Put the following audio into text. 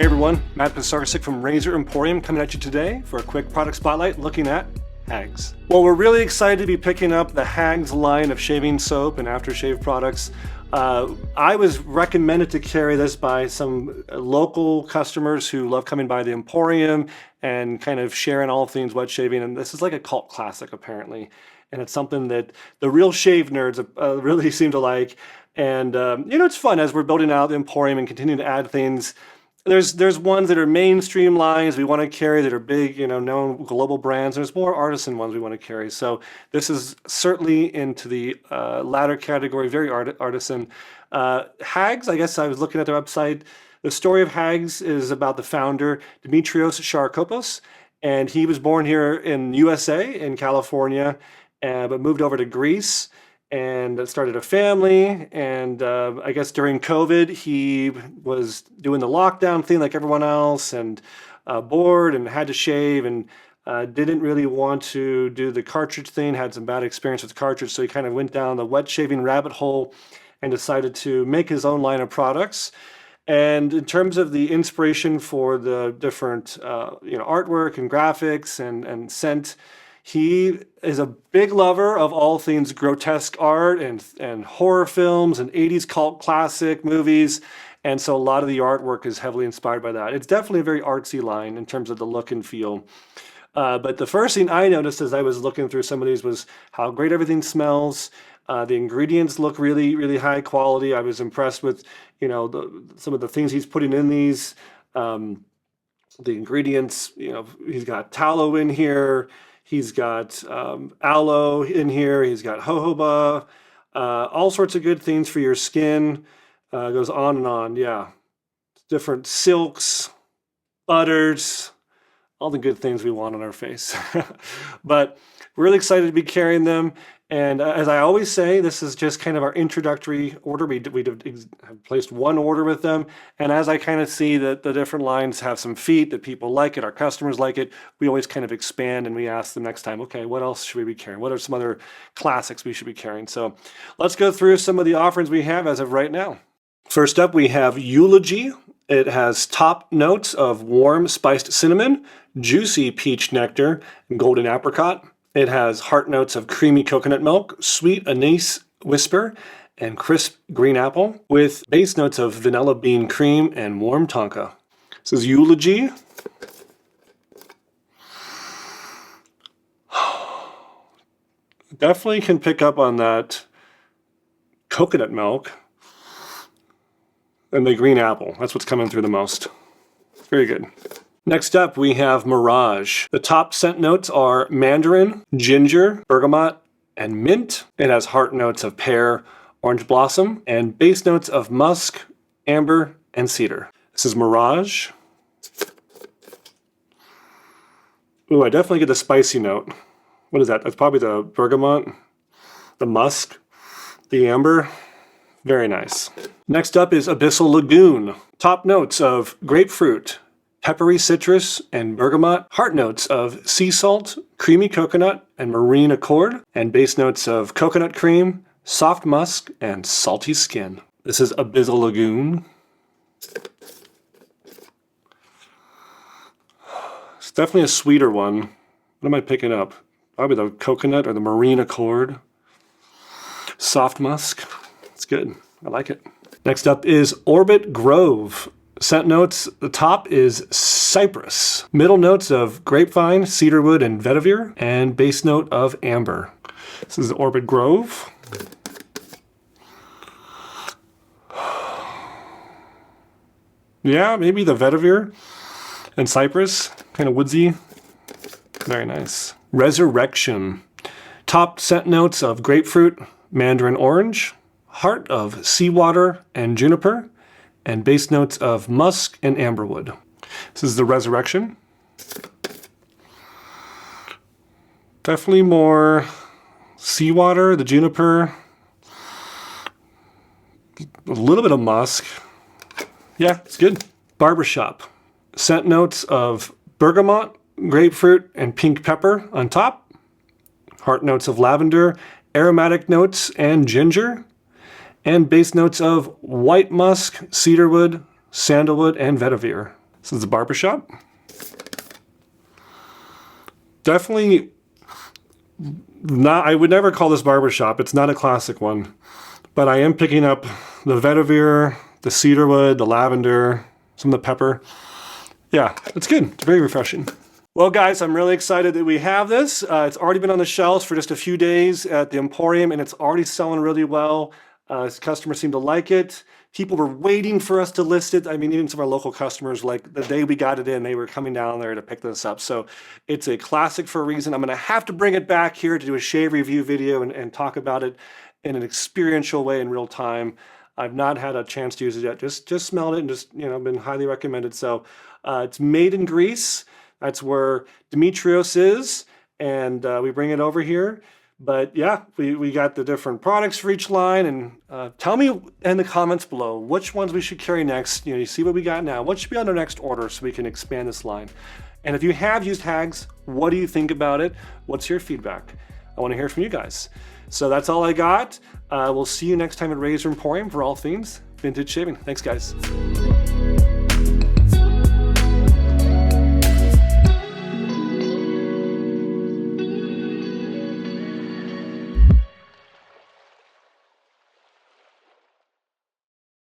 Hey everyone, Matt Pisarcik from Razor Emporium coming at you today for a quick product spotlight looking at HAGS. Well, we're really excited to be picking up the HAGS line of shaving soap and aftershave products. I was recommended to carry this by some local customers who love coming by the Emporium and kind of sharing all things wet shaving, and this is like a cult classic apparently. And it's something that the real shave nerds really seem to like. And it's fun as we're building out the Emporium and continuing to add things. There's ones that are mainstream lines we want to carry that are big, known global brands. There's more artisan ones we want to carry. So this is certainly into the latter category, very artisan. HAGS, I guess I was looking at their website. The story of HAGS is about the founder, Dimitrios Charkopoulos, and he was born here in USA, in California, but moved over to Greece and started a family. And I guess during COVID, he was doing the lockdown thing like everyone else and bored and had to shave and didn't really want to do the cartridge thing, had some bad experience with cartridge. So he kind of went down the wet shaving rabbit hole and decided to make his own line of products. And in terms of the inspiration for the different artwork and graphics and scent, he is a big lover of all things grotesque art and horror films and 80s cult classic movies. And so a lot of the artwork is heavily inspired by that. It's definitely a very artsy line in terms of the look and feel. But the first thing I noticed as I was looking through some of these was how great everything smells. The ingredients look really, really high quality. I was impressed with, some of the things he's putting in these. The ingredients, he's got tallow in here. He's got aloe in here. He's got jojoba, all sorts of good things for your skin. Goes on and on. Yeah, different silks, butters, all the good things we want on our face. But we're really excited to be carrying them. And as I always say, this is just kind of our introductory order. We have placed one order with them. And as I kind of see that the different lines have some feet, that people like it, our customers like it, we always kind of expand and we ask them next time, okay, what else should we be carrying? What are some other classics we should be carrying? So let's go through some of the offerings we have as of right now. First up, we have Eulogy. It has top notes of warm spiced cinnamon, juicy peach nectar, and golden apricot. It has heart notes of creamy coconut milk, sweet anise whisper, and crisp green apple, with base notes of vanilla bean cream and warm tonka. This is Eulogy. Definitely can pick up on that coconut milk and the green apple. That's what's coming through the most. Very good. Next up, we have Mirage. The top scent notes are mandarin, ginger, bergamot, and mint. It has heart notes of pear, orange blossom, and base notes of musk, amber, and cedar. This is Mirage. Ooh, I definitely get the spicy note. What is that? That's probably the bergamot, the musk, the amber. Very nice. Next up is Abyssal Lagoon. Top notes of grapefruit, peppery citrus, and bergamot. Heart notes of sea salt, creamy coconut, and marine accord. And base notes of coconut cream, soft musk, and salty skin. This is Abyssal Lagoon. It's definitely a sweeter one. What am I picking up? Probably the coconut or the marine accord. Soft musk. It's good. I like it. Next up is Orbit Grove. Scent notes, the top is cypress. Middle notes of grapevine, cedarwood, and vetiver. And base note of amber. This is Orbit Grove. Yeah, maybe the vetiver and cypress. Kind of woodsy. Very nice. Resurrection. Top scent notes of grapefruit, mandarin orange, heart of seawater and juniper, and base notes of musk and amberwood. This is the Resurrection. Definitely more seawater, the juniper, a little bit of musk. Yeah, it's good. Barbershop. Scent notes of bergamot, grapefruit, and pink pepper on top. Heart notes of lavender, aromatic notes, and ginger. And base notes of white musk, cedarwood, sandalwood, and vetiver. This is the barbershop. Definitely not, I would never call this barbershop. It's not a classic one, but I am picking up the vetiver, the cedarwood, the lavender, some of the pepper. Yeah, it's good. It's very refreshing. Well, guys, I'm really excited that we have this. It's already been on the shelves for just a few days at the Emporium, and it's already selling really well. Customers seem to like it. People were waiting for us to list it. I mean, even some of our local customers, like the day we got it in, they were coming down there to pick this up. So it's a classic for a reason. I'm gonna have to bring it back here to do a shave review video and talk about it in an experiential way in real time. I've not had a chance to use it yet. Just smelled it and just, you know, been highly recommended. So it's made in Greece. That's where Dimitrios is, and we bring it over here. But yeah, we got the different products for each line, and tell me in the comments below which ones we should carry next. You know, you see what we got now. What should be on our next order so we can expand this line? And if you have used HAGS, what do you think about it? What's your feedback? I want to hear from you guys. So that's all I got. We'll see you next time at Razor Emporium for all things vintage shaving. Thanks, guys.